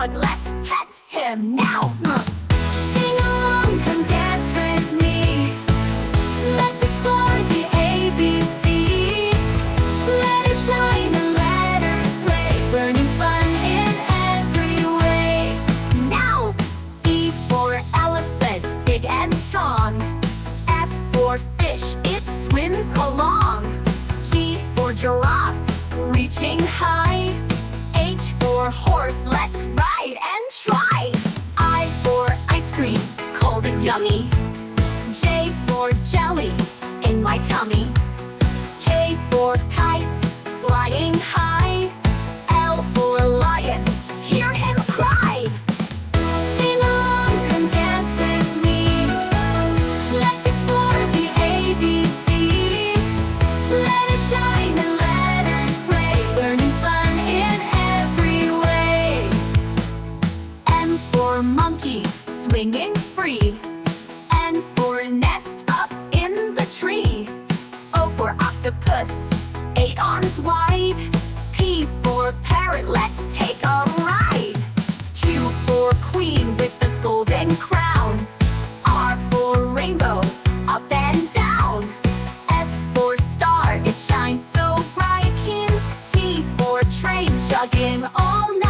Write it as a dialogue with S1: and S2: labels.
S1: dog, let's pet him now. Sing along, come dance with me. Let's explore the ABC. Let it shine and let us play. Learning's fun in every way. Now, E for elephant, big and strong. F for fish, it swims along. G for giraffe, reaching high. H for horse, let's ride and try. I for ice cream, cold and yummy. J for jelly, in my tummy. K for kite, flying high. L for lion, hear him cry. Sing along, come dance with me. Let's explore the ABC. Let it shine and let us play. Learning's fun in every way. M for monkey, swinging free. N for nest, up in the tree. O for octopus, 8 arms wide. P for parrot, let's take a ride. Q for queen with the golden crown. R for rainbow, up and down. S for star, it shines so bright. T for train, chugging all night.